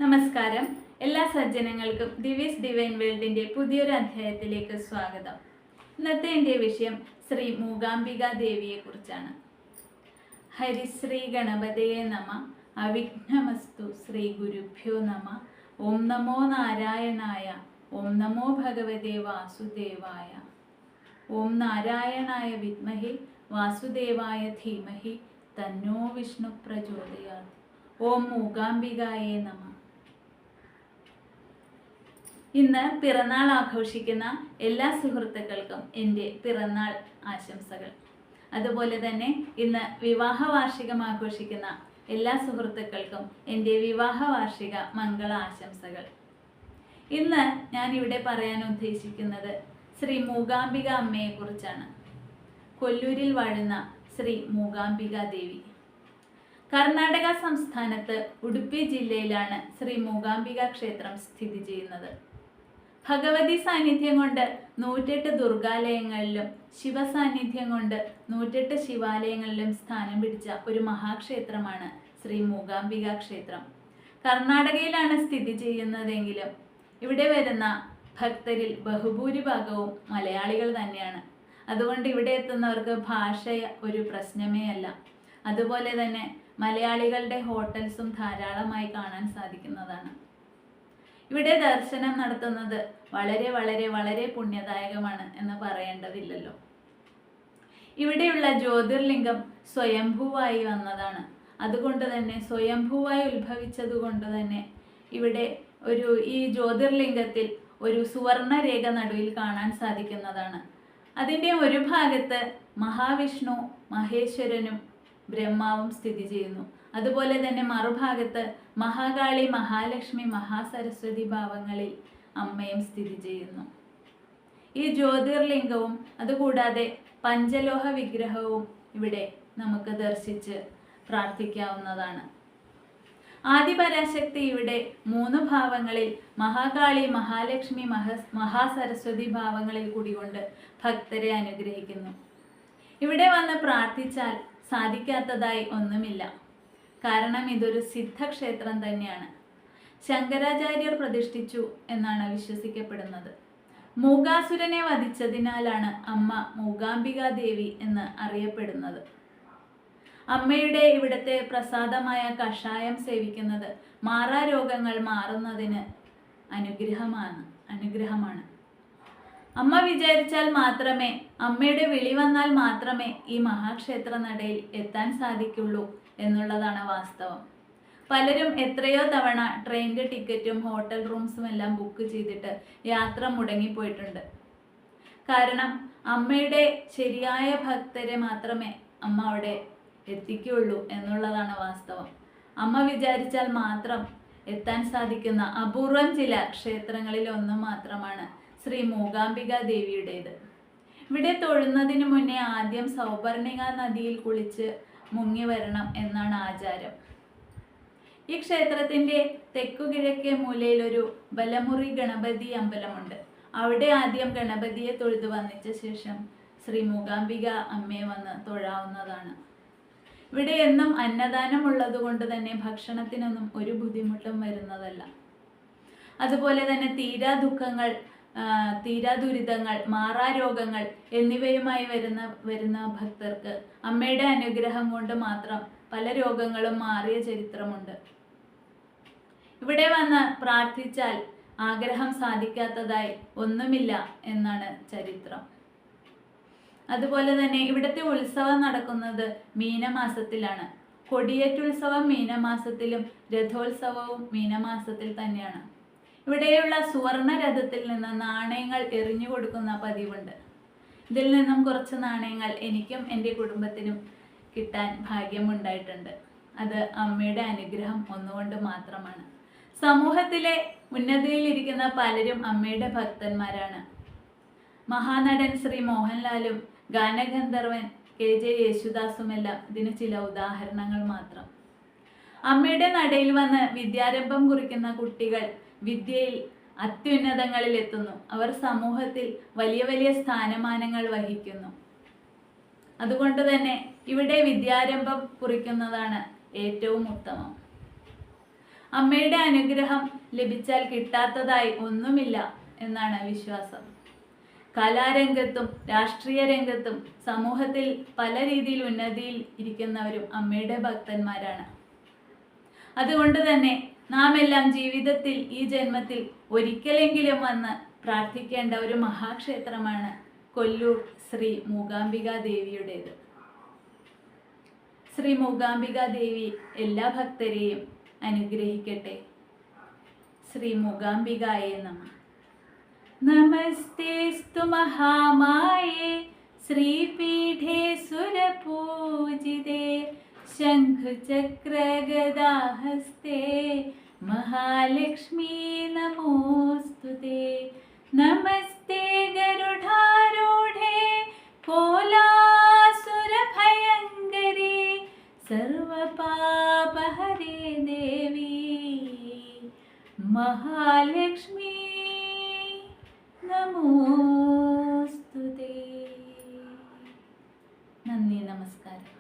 നമസ്കാരം. എല്ലാ സജ്ജനങ്ങൾക്കും ദിവ്യസ് ഡിവൈൻ വേൾഡിന്റെ പുതിയൊരു അധ്യായത്തിലേക്ക് സ്വാഗതം. ഇന്നത്തെ എൻ്റെ വിഷയം ശ്രീ മൂകാംബിക ദേവിയെ കുറിച്ചാണ്. ഹരിശ്രീ ഗണപതയെ നമ. അവിഘ്നമസ്തു. ശ്രീ ഗുരുഭ്യോ നമ. ഓം നമോ നാരായണായ. ഓം നമോ ഭഗവതേ വാസുദേവായ. ഓം നാരായണായ വിദ്മഹി വാസുദേവായ ധീമഹി തന്നോ വിഷ്ണു പ്രചോദയാത്. ഓം മൂകാംബികായേ നമ. ഇന്ന് പിറന്നാൾ ആഘോഷിക്കുന്ന എല്ലാ സുഹൃത്തുക്കൾക്കും എൻ്റെ പിറന്നാൾ ആശംസകൾ. അതുപോലെ തന്നെ ഇന്ന് വിവാഹ വാർഷികം ആഘോഷിക്കുന്ന എല്ലാ സുഹൃത്തുക്കൾക്കും എൻ്റെ വിവാഹ വാർഷിക മംഗള ആശംസകൾ. ഇന്ന് ഞാൻ ഇവിടെ പറയാൻ ഉദ്ദേശിക്കുന്നത് ശ്രീ മൂകാംബിക അമ്മയെ കുറിച്ചാണ്. കൊല്ലൂരിൽ വാഴുന്ന ശ്രീ മൂകാംബിക ദേവി. കർണാടക സംസ്ഥാനത്ത് ഉടുപ്പി ജില്ലയിലാണ് ശ്രീ മൂകാംബിക ക്ഷേത്രം സ്ഥിതി ചെയ്യുന്നത്. ഭഗവതി സാന്നിധ്യം കൊണ്ട് 108 ദുർഗാലയങ്ങളിലും ശിവസാന്നിധ്യം കൊണ്ട് 108 ശിവാലയങ്ങളിലും സ്ഥാനം പിടിച്ച ഒരു മഹാക്ഷേത്രമാണ് ശ്രീ മൂകാംബിക ക്ഷേത്രം. കർണാടകയിലാണ് സ്ഥിതി ചെയ്യുന്നതെങ്കിലും ഇവിടെ വരുന്ന ഭക്തരിൽ ബഹുഭൂരിഭാഗവും മലയാളികൾ തന്നെയാണ്. അതുകൊണ്ട് ഇവിടെ എത്തുന്നവർക്ക് ഭാഷ ഒരു പ്രശ്നമേ അല്ല. അതുപോലെ തന്നെ മലയാളികളുടെ ഹോട്ടൽസും ധാരാളമായി കാണാൻ സാധിക്കുന്നതാണ്. ഇവിടെ ദർശനം നടത്തുന്നത് വളരെ വളരെ വളരെ പുണ്യദായകമാണ് എന്ന് പറയേണ്ടതില്ലല്ലോ. ഇവിടെയുള്ള ജ്യോതിർലിംഗം സ്വയംഭൂവായി വന്നതാണ്. അതുകൊണ്ട് തന്നെ സ്വയംഭൂവായി ഉത്ഭവിച്ചതുകൊണ്ട് തന്നെ ഇവിടെ ഈ ജ്യോതിർലിംഗത്തിൽ ഒരു സുവർണ രേഖ നടുവിൽ കാണാൻ സാധിക്കുന്നതാണ്. അതിൻ്റെ ഒരു ഭാഗത്ത് മഹാവിഷ്ണു മഹേശ്വരനും ബ്രഹ്മാവും സ്ഥിതി ചെയ്യുന്നു. അതുപോലെ തന്നെ മറുഭാഗത്ത് മഹാകാളി മഹാലക്ഷ്മി മഹാസരസ്വതി ഭാവങ്ങളിൽ അമ്മയും സ്ഥിതി ചെയ്യുന്നു. ഈ ജ്യോതിർലിംഗവും അതുകൂടാതെ പഞ്ചലോഹ വിഗ്രഹവും ഇവിടെ നമുക്ക് ദർശിച്ച് പ്രാർത്ഥിക്കാവുന്നതാണ്. ആദിപരാശക്തി ഇവിടെ 3 ഭാവങ്ങളിൽ മഹാകാളി മഹാലക്ഷ്മി മഹാസരസ്വതി ഭാവങ്ങളിൽ കൂടികൊണ്ട് ഭക്തരെ അനുഗ്രഹിക്കുന്നു. ഇവിടെ വന്ന് പ്രാർത്ഥിച്ചാൽ സാധിക്കാത്തതായി ഒന്നുമില്ല. കാരണം ഇതൊരു സിദ്ധക്ഷേത്രം തന്നെയാണ്. ശങ്കരാചാര്യർ പ്രതിഷ്ഠിച്ചു എന്നാണ് വിശ്വസിക്കപ്പെടുന്നത്. മൂകാസുരനെ വധിച്ചതിനാലാണ് അമ്മ മൂകാംബിക ദേവി എന്ന് അറിയപ്പെടുന്നത്. അമ്മയുടെ ഇവിടുത്തെ പ്രസാദമായ കഷായം സേവിക്കുന്നത് മാറാരോഗങ്ങൾ മാറുന്നതിന് അനുഗ്രഹമാണ്. അമ്മ വിചാരിച്ചാൽ മാത്രമേ, അമ്മയുടെ വിളി വന്നാൽ മാത്രമേ ഈ മഹാക്ഷേത്ര നടയിൽ എത്താൻ സാധിക്കുള്ളൂ എന്നുള്ളതാണ് വാസ്തവം. പലരും എത്രയോ തവണ ട്രെയിനിൻ്റെ ടിക്കറ്റും ഹോട്ടൽ റൂംസും എല്ലാം ബുക്ക് ചെയ്തിട്ട് യാത്ര മുടങ്ങിപ്പോയിട്ടുണ്ട്. കാരണം അമ്മയുടെ ശരിയായ ഭക്തരെ മാത്രമേ അമ്മ അവിടെ എത്തിക്കുള്ളൂ എന്നുള്ളതാണ് വാസ്തവം. അമ്മ വിചാരിച്ചാൽ മാത്രം എത്താൻ സാധിക്കുന്ന അപൂർവം ചില ക്ഷേത്രങ്ങളിൽ ഒന്ന് മാത്രമാണ് ശ്രീ മൂകാംബിക ദേവിയുടേത്. ഇവിടെ തൊഴുന്നതിന് മുന്നേ ആദ്യം സൗപർണിക നദിയിൽ കുളിച്ച് മുങ്ങി വരണം എന്നാണ് ആചാരം. ഈ ക്ഷേത്രത്തിൻ്റെ തെക്കുകിഴക്കേ മൂലയിൽ ഒരു ബലമുറി ഗണപതി അമ്പലമുണ്ട്. അവിടെ ആദ്യം ഗണപതിയെ തൊഴുതു വന്നിച്ച ശേഷം ശ്രീ മൂകാംബിക അമ്മയെ വന്ന് തൊഴാവുന്നതാണ്. ഇവിടെ എന്നും അന്നദാനം ഉള്ളതുകൊണ്ട് തന്നെ ഭക്ഷണത്തിനൊന്നും ഒരു ബുദ്ധിമുട്ടും വരുന്നതല്ല. അതുപോലെ തന്നെ തീരാ ദുരിതങ്ങൾ മാറാരോഗങ്ങൾ എന്നിവയുമായി വരുന്ന ഭക്തർക്ക് അമ്മയുടെ അനുഗ്രഹം കൊണ്ട് മാത്രം പല രോഗങ്ങളും മാറിയ ചരിത്രമുണ്ട്. ഇവിടെ വന്ന് പ്രാർത്ഥിച്ചാൽ ആഗ്രഹം സാധിക്കാത്തതായി ഒന്നുമില്ല എന്നാണ് ചരിത്രം. അതുപോലെ തന്നെ ഇവിടുത്തെ ഉത്സവം നടക്കുന്നത് മീനമാസത്തിലാണ്. കൊടിയേറ്റുത്സവം മീനമാസത്തിലും രഥോത്സവവും മീനമാസത്തിൽ തന്നെയാണ്. ഇവിടെയുള്ള സുവർണ രഥത്തിൽ നിന്ന് നാണയങ്ങൾ എറിഞ്ഞു കൊടുക്കുന്ന പതിവുണ്ട്. ഇതിൽ നിന്നും കുറച്ച് നാണയങ്ങൾ എനിക്കും എൻ്റെ കുടുംബത്തിനും കിട്ടാൻ ഭാഗ്യമുണ്ടായിട്ടുണ്ട്. അത് അമ്മയുടെ അനുഗ്രഹം ഒന്നുകൊണ്ട് മാത്രമാണ്. സമൂഹത്തിലെ ഉന്നതിയിലിരിക്കുന്ന പലരും അമ്മയുടെ ഭക്തന്മാരാണ്. മഹാനടൻ ശ്രീ മോഹൻലാലും ഗാനഗന്ധർവൻ KJ യേശുദാസുമെല്ലാം ഇതിന് ചില ഉദാഹരണങ്ങൾ മാത്രം. അമ്മയുടെ നടയിൽ വന്ന് വിദ്യാരംഭം കുറിക്കുന്ന കുട്ടികൾ വിദ്യയിൽ അത്യുന്നതങ്ങളിൽ എത്തുന്നു. അവർ സമൂഹത്തിൽ വലിയ വലിയ സ്ഥാനമാനങ്ങൾ വഹിക്കുന്നു. അതുകൊണ്ട് തന്നെ ഇവിടെ വിദ്യാരംഭം കുറിക്കുന്നതാണ് ഏറ്റവും ഉത്തമം. അമ്മയുടെ അനുഗ്രഹം ലഭിച്ചാൽ കിട്ടാത്തതായി ഒന്നുമില്ല എന്നാണ് വിശ്വാസം. കലാരംഗത്തും രാഷ്ട്രീയ രംഗത്തും സമൂഹത്തിൽ പല രീതിയിൽ ഉന്നതിയിൽ ഇരിക്കുന്നവരും അമ്മയുടെ ഭക്തന്മാരാണ്. അതുകൊണ്ട് തന്നെ നാം എല്ലാം ജീവിതത്തിൽ ഈ ജന്മത്തിൽ ഒരിക്കലെങ്കിലും വന്ന് പ്രാർത്ഥിക്കേണ്ട ഒരു മഹാക്ഷേത്രമാണ് കൊല്ലൂർ ശ്രീ മൂകാംബികാ ദേവിയുടേത്. ശ്രീ മൂകാംബികാ ദേവി എല്ലാ ഭക്തരെയും അനുഗ്രഹിക്കട്ടെ. ശ്രീ മൂകാംബികായേ നമഃ. നമസ്തേസ്തു മഹാമായേ ശ്രീപീഠേ സുരപൂജിതേ ശംഖചക്രഗദാഹസ്തേ മഹാലക്ഷ്മീ നമോസ്തുതേ. നമസ്തേ ഗരുഡാരൂഢേ കോലാസുരഭയങ്കരേ സർവപാപഹരേ ദേവി മഹാലക്ഷ്മീ നമോസ്തുതേ. നന്ദി, നമസ്കാരം.